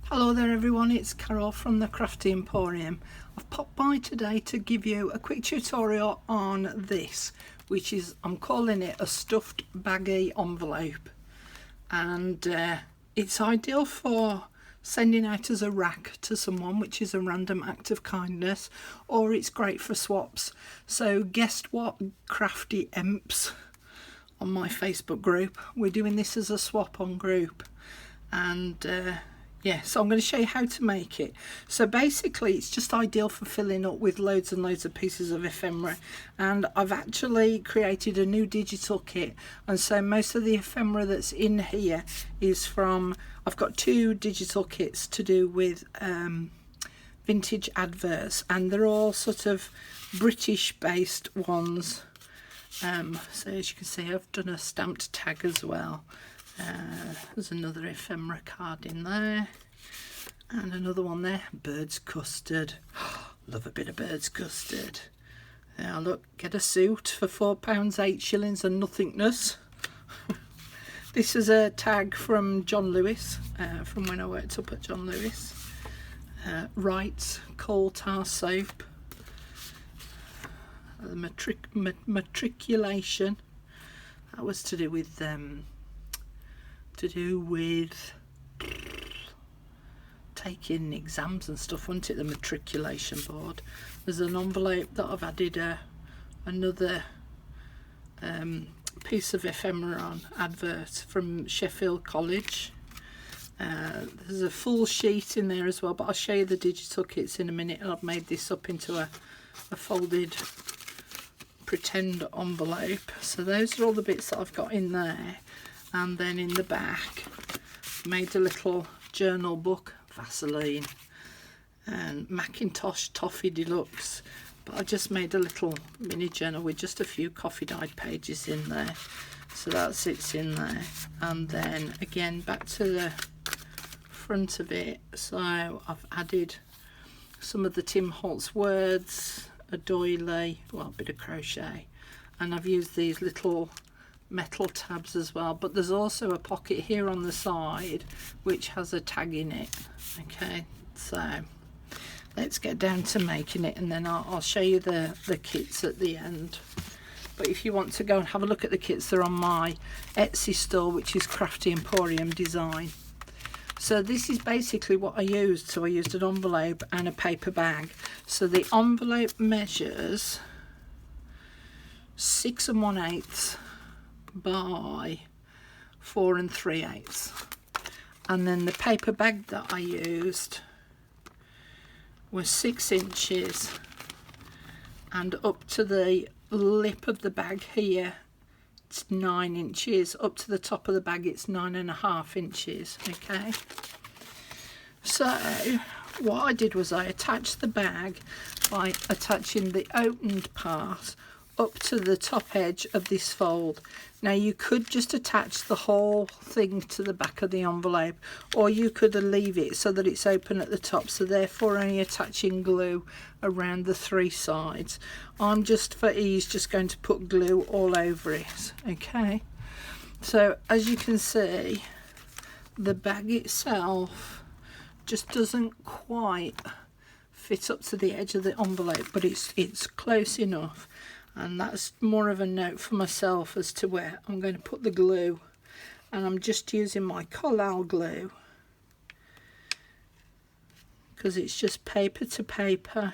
Hello there everyone, it's Carol from the Crafty Emporium. I've popped by today to give you a quick tutorial on this, which is, I'm calling it a stuffed baggy envelope, and it's ideal for sending out as a rack to someone, which is a random act of kindness, or it's great for swaps. So guess what, Crafty Emps on my Facebook group, we're doing this as a swap on group, and yeah, so I'm going to show you how to make it. So basically it's just ideal for filling up with loads and loads of pieces of ephemera, and I've actually created a new digital kit, and so most of the ephemera that's in here is from, I've got two digital kits to do with vintage adverts, and they're all sort of British based ones. So as you can see, I've done a stamped tag as well. There's another ephemera card in there, and another one there, bird's custard. Love a bit of bird's custard. Now look, get a suit for £4, 8 shillings and nothingness. This is a tag from John Lewis, from when I worked up at John Lewis. Wright's coal tar soap. The matriculation, that was to do with taking exams and stuff, wasn't it? The matriculation board. There's an envelope that I've added another piece of ephemera on, advert from Sheffield College. There's a full sheet in there as well, but I'll show you the digital kits in a minute, and I've made this up into a folded pretend envelope. So those are all the bits that I've got in there. And then in the back, made a little journal book, Vaseline, and Macintosh Toffee Deluxe. But I just made a little mini journal with just a few coffee dyed pages in there. So that sits in there. And then again, back to the front of it. So I've added some of the Tim Holtz words, a doily, well, a bit of crochet. And I've used these little metal tabs as well, but there's also a pocket here on the side which has a tag in it. Okay, so let's get down to making it, and then I'll show you the kits at the end. But if you want to go and have a look at the kits, they're on my Etsy store, which is Crafty Emporium Design. So this is basically what I used. So I used an envelope and a paper bag. So the envelope measures 6 1/8 by 4 3/8, and then the paper bag that I used was 6 inches, and up to the lip of the bag here it's 9 inches, up to the top of the bag it's 9.5 inches. Okay, so what I did was I attached the bag by attaching the opened part up to the top edge of this fold. Now you could just attach the whole thing to the back of the envelope, or you could leave it so that it's open at the top, so therefore only attaching glue around the 3 sides. I'm just, for ease, just going to put glue all over it. Okay, so as you can see, the bag itself just doesn't quite fit up to the edge of the envelope, but it's close enough. And that's more of a note for myself as to where I'm going to put the glue. And I'm just using my collal glue, because it's just paper to paper.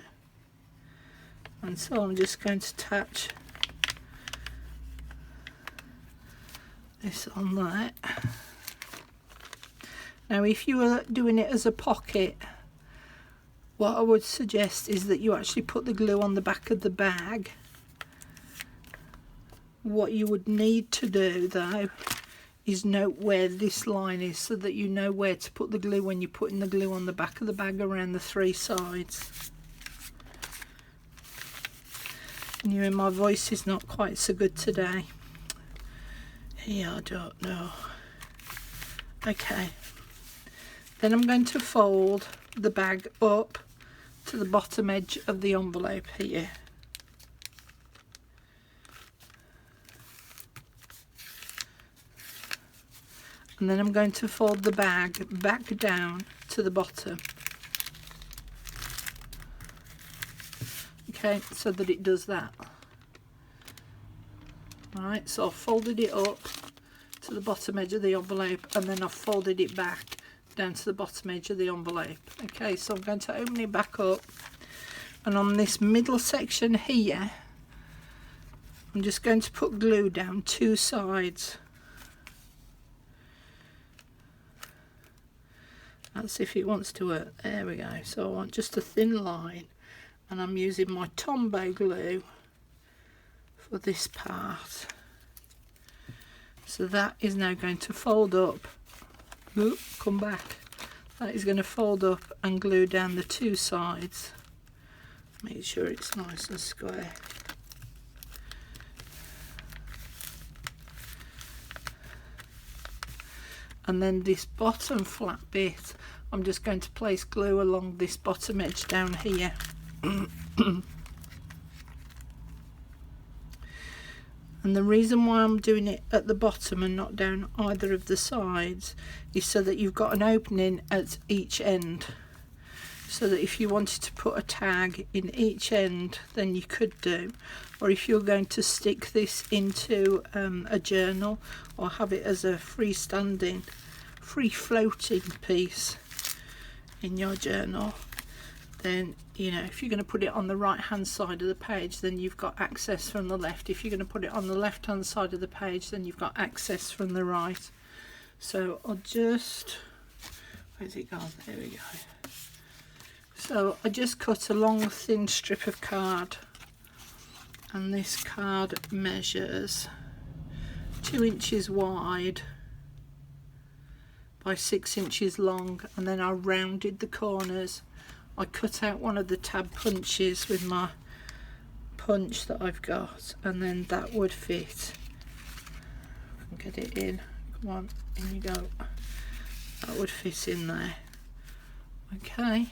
And so I'm just going to attach this on there. Now if you were doing it as a pocket, what I would suggest is that you actually put the glue on the back of the bag. What you would need to do though is note where this line is, so that you know where to put the glue when you're putting the glue on the back of the bag around the 3 sides. Anyway, my voice is not quite so good today. Yeah, I don't know. Okay, then I'm going to fold the bag up to the bottom edge of the envelope here. and then I'm going to fold the bag back down to the bottom. Okay, so that it does that. Right, so I've folded it up to the bottom edge of the envelope, and then I've folded it back down to the bottom edge of the envelope. Okay, so I'm going to open it back up, and on this middle section here, I'm just going to put glue down 2 sides. That's if it wants to work. There we go. So I want just a thin line, and I'm using my Tombow glue for this part. So that is now going to fold up. Oop, come back. That is going to fold up and glue down the 2 sides. Make sure it's nice and square. And then this bottom flat bit, I'm just going to place glue along this bottom edge down here. And the reason why I'm doing it at the bottom and not down either of the sides is so that you've got an opening at each end, so that if you wanted to put a tag in each end, then you could do. Or if you're going to stick this into a journal, or have it as a freestanding, free-floating piece in your journal, then, you know, if you're going to put it on the right hand side of the page, then you've got access from the left. If you're going to put it on the left hand side of the page, then you've got access from the right. So I'll just, where's it gone? There we go. So I just cut a long thin strip of card, and this card measures 2 inches wide by 6 inches long, and then I rounded the corners. I cut out one of the tab punches with my punch that I've got, and then that would fit. I can get it in. Come on, in you go. That would fit in there. Okay,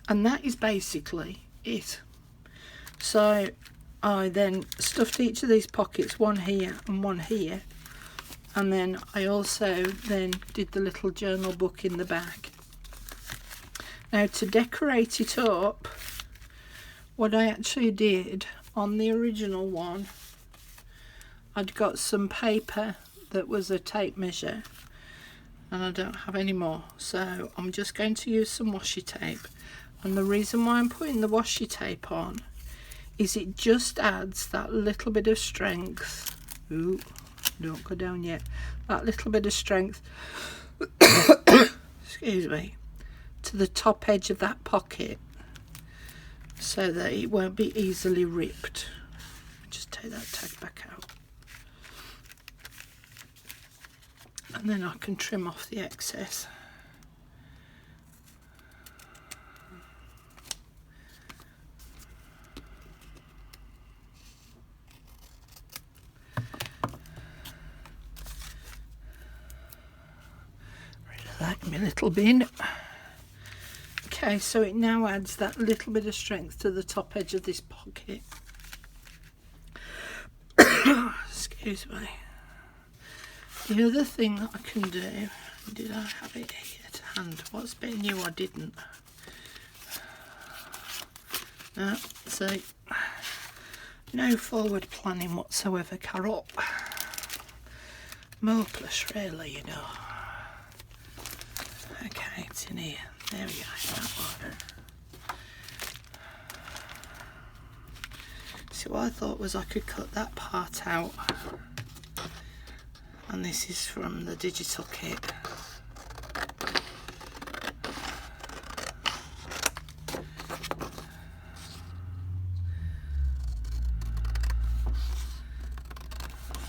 and that is basically it. So I then stuffed each of these pockets, one here and one here, and then I also then did the little journal book in the back. Now, to decorate it up, what I actually did on the original one, I'd got some paper that was a tape measure, and I don't have any more, so I'm just going to use some washi tape. And the reason why I'm putting the washi tape on is it just adds that little bit of strength. Ooh, don't go down yet. That little bit of strength excuse me, to the top edge of that pocket, so that it won't be easily ripped. Just take that tag back out, and then I can trim off the excess. Rid of that in my little bin. Okay, so it now adds that little bit of strength to the top edge of this pocket. Excuse me. The other thing that I can do, did I have it here to hand? What's been new I didn't? No, see, no forward planning whatsoever, Carol. Hopeless, really, you know. Okay, it's in here. There we go, that one. So what I thought was I could cut that part out, and this is from the digital kit.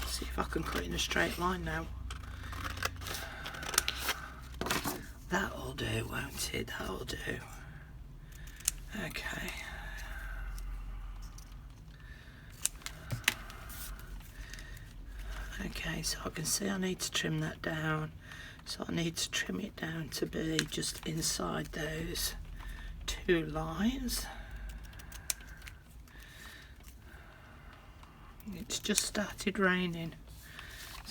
See if I can cut in a straight line now. That'll do, won't it? That'll do. Okay. Okay, so I can see I need to trim that down. So I need to trim it down to be just inside those 2 lines. It's just started raining,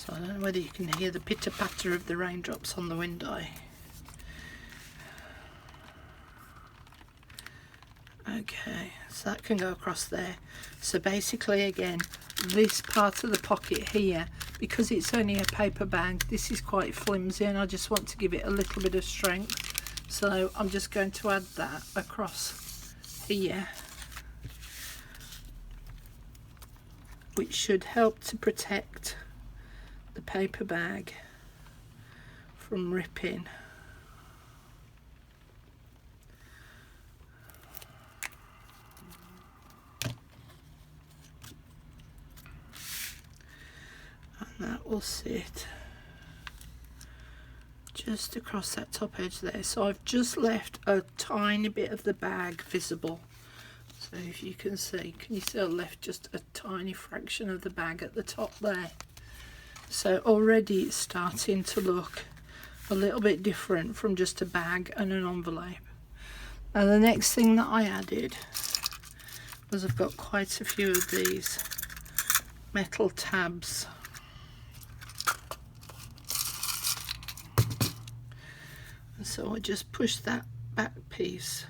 So I don't know whether you can hear the pitter-patter of the raindrops on the window. Okay, so that can go across there. So basically, again, this part of the pocket here, because it's only a paper bag, this is quite flimsy and I just want to give it a little bit of strength. So I'm just going to add that across here, which should help to protect the paper bag from ripping. That will sit just across that top edge there. So I've just left a tiny bit of the bag visible. So if you can see, can you see I left just a tiny fraction of the bag at the top there? So already it's starting to look a little bit different from just a bag and an envelope. Now the next thing that I added was I've got quite a few of these metal tabs. So I just push that back piece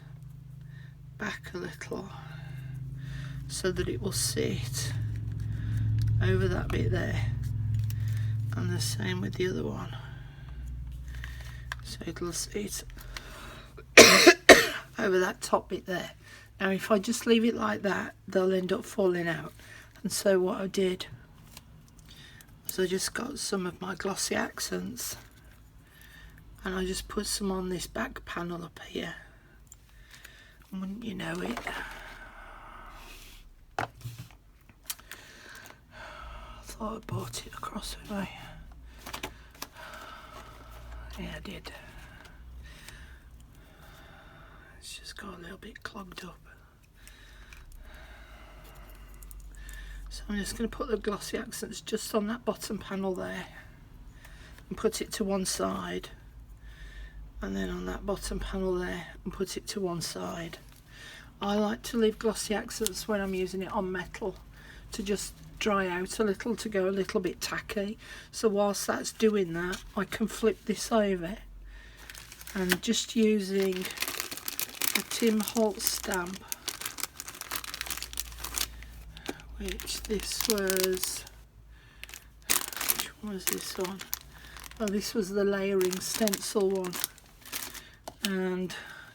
back a little so that it will sit over that bit there, and the same with the other one, so it'll sit over that top bit there. Now if I just leave it like that, they'll end up falling out, and so what I did was I just got some of my glossy accents and I just put some on this back panel up here, and wouldn't you know it, I thought I bought it across with me. Yeah, I did. It's just got a little bit clogged up. So I'm just going to put the glossy accents just on that bottom panel there and put it to one side, and then on that bottom panel there and put it to one side. I like to leave glossy accents when I'm using it on metal to just dry out a little, to go a little bit tacky. So whilst that's doing that, I can flip this over and just using a Tim Holtz stamp, which this was, which one was this one? Oh, this was the layering stencil one, and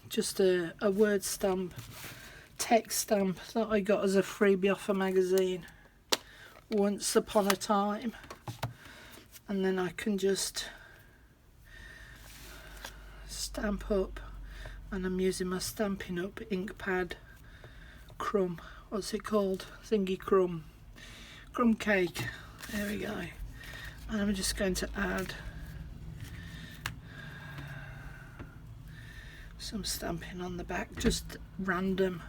just a word stamp, text stamp that I got as a freebie off a magazine once upon a time. And then I can just stamp up, and I'm using my Stampin' Up ink pad crumb, what's it called, thingy crumb cake, there we go. And I'm just going to add some stamping on the back, just random.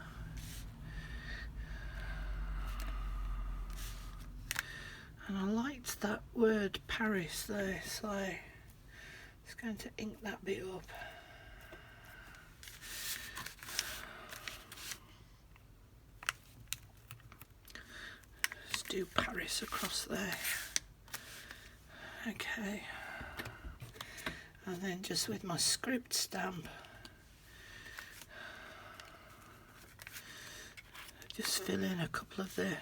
And I liked that word Paris there, so I'm just going to ink that bit up. Just do Paris across there. Okay. And then just with my script stamp, just fill in a couple of the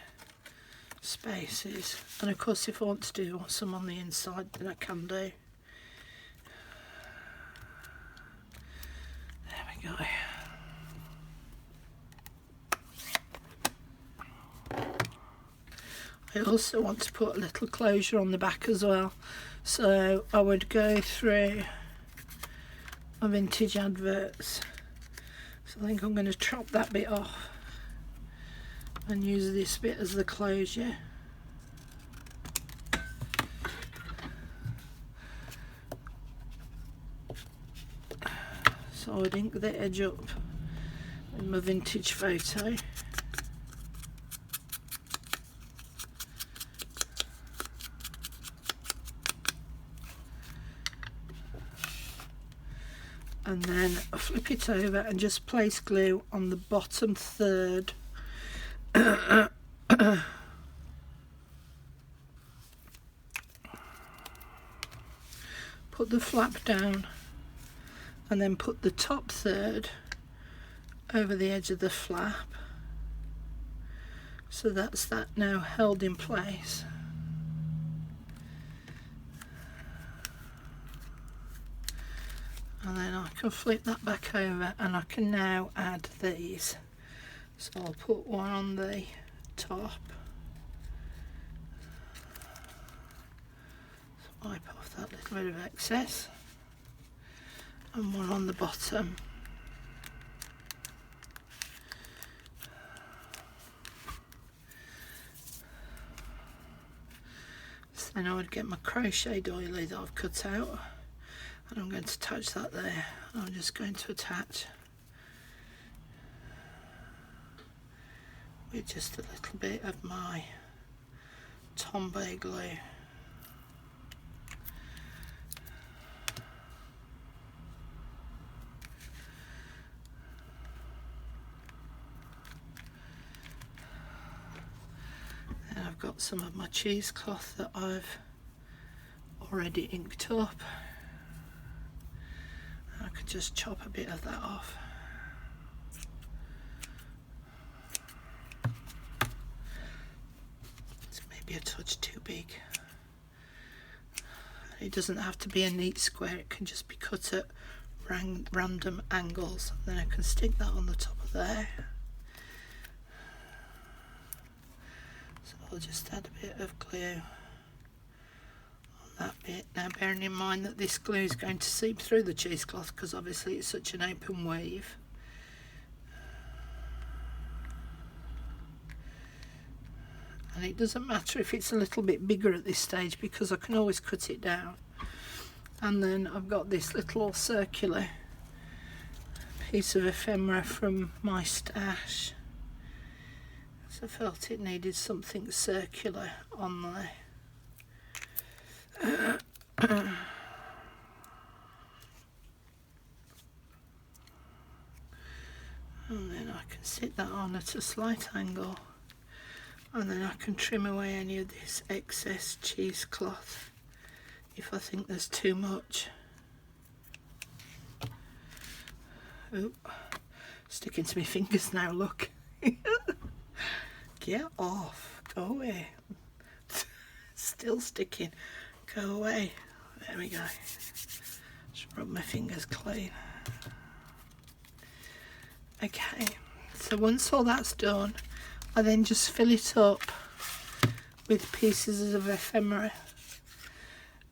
spaces, and of course if I want to do some on the inside then I can do. There we go. I also want to put a little closure on the back as well, so I would go through my vintage adverts. So I think I'm going to chop that bit off and use this bit as the closure. So I'd ink the edge up in my vintage photo. And then flip it over and just place glue on the bottom third put the flap down, and then put the top third over the edge of the flap. So that's that now held in place. And then I can flip that back over and I can now add these. So I'll put one on the top. So wipe off that little bit of excess. And one on the bottom. So then I would get my crochet doily that I've cut out, and I'm going to attach that there. I'm just going to attach with just a little bit of my Tombow glue. And I've got some of my cheesecloth that I've already inked up. I could just chop a bit of that off. It's maybe a touch too big. It doesn't have to be a neat square, it can just be cut at random angles. Then I can stick that on the top of there. So I'll just add a bit of glue that bit. Now bearing in mind that this glue is going to seep through the cheesecloth because obviously it's such an open weave. And it doesn't matter if it's a little bit bigger at this stage because I can always cut it down. And then I've got this little circular piece of ephemera from my stash. So I felt it needed something circular on there. And then I can sit that on at a slight angle, and then I can trim away any of this excess cheesecloth if I think there's too much. Oop, sticking to my fingers now, look. Get off, go away. Still sticking. Go away. There we go. Just rub my fingers clean. Okay, so once all that's done, I then just fill it up with pieces of ephemera.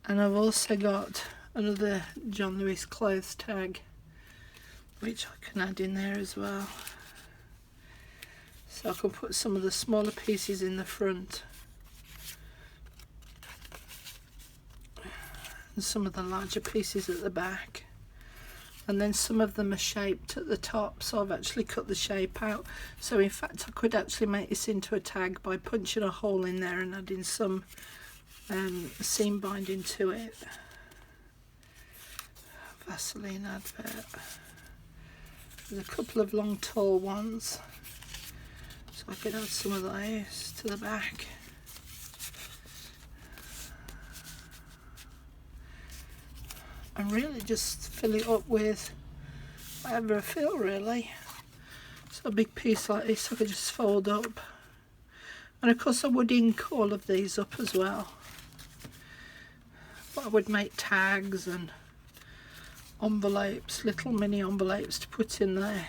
And I've also got another John Lewis clothes tag, which I can add in there as well. So I can put some of the smaller pieces in the front. And some of the larger pieces at the back, and then some of them are shaped at the top, so I've actually cut the shape out. So in fact I could actually make this into a tag by punching a hole in there and adding some seam binding to it. Vaseline advert. There's a couple of long tall ones, so I could add some of those to the back. And really just fill it up with whatever I feel, really. So a big piece like this I could just fold up. And of course I would ink all of these up as well. But I would make tags and envelopes, little mini envelopes to put in there.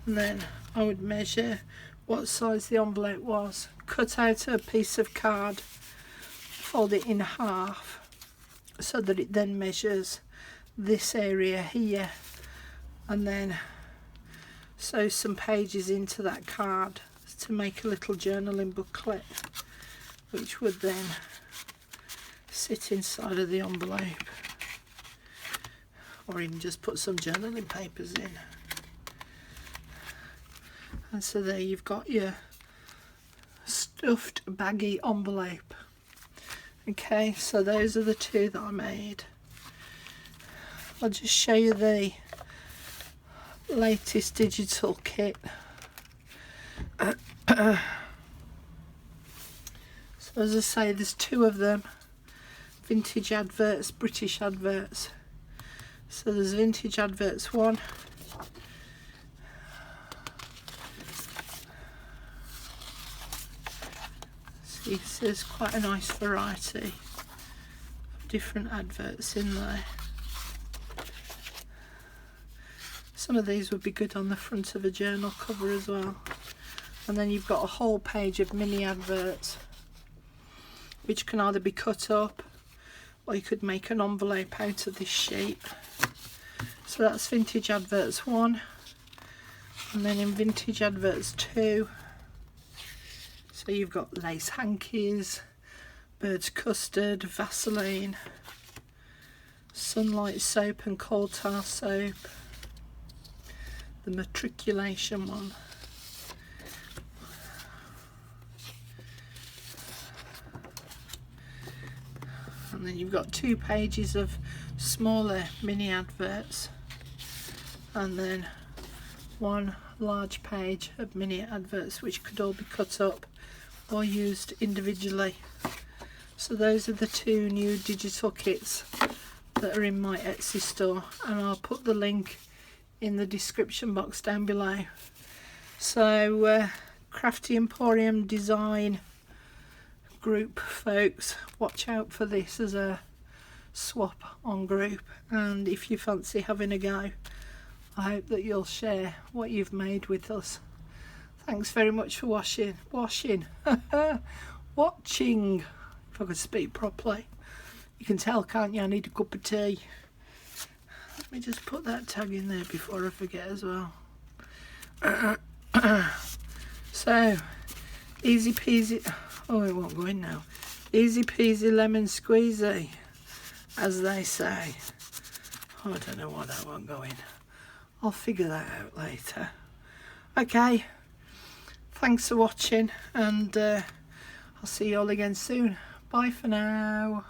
And then I would measure what size the envelope was, cut out a piece of card, fold it in half, so that it then measures this area here, and then sew some pages into that card to make a little journaling booklet, which would then sit inside of the envelope, or even just put some journaling papers in. And so there you've got your stuffed baggy envelope. Okay, so those are the two that I made. I'll just show you the latest digital kit. So as I say, there's two of them. vintage adverts, British adverts. So there's vintage adverts 1. See, so there's quite a nice variety of different adverts in there. Some of these would be good on the front of a journal cover as well. And then you've got a whole page of mini adverts, which can either be cut up or you could make an envelope out of this sheet. So that's vintage adverts 1, and then in vintage adverts 2, so you've got lace hankies, Bird's custard, Vaseline, Sunlight soap and coal tar soap, the matriculation one, and then you've got 2 pages of smaller mini adverts, and then 1 large page of mini adverts which could all be cut up or used individually. So those are the 2 new digital kits that are in my Etsy store, and I'll put the link in the description box down below. So Crafty Emporium Design group folks, watch out for this as a swap on group, and if you fancy having a go, I hope that you'll share what you've made with us. Thanks very much for watching, if I could speak properly. You can tell, can't you, I need a cup of tea. Let me just put that tag in there before I forget as well. So, easy peasy, oh it won't go in now. Easy peasy lemon squeezy, as they say. Oh, I don't know why that won't go in. I'll figure that out later. Okay, thanks for watching, and I'll see you all again soon. Bye for now.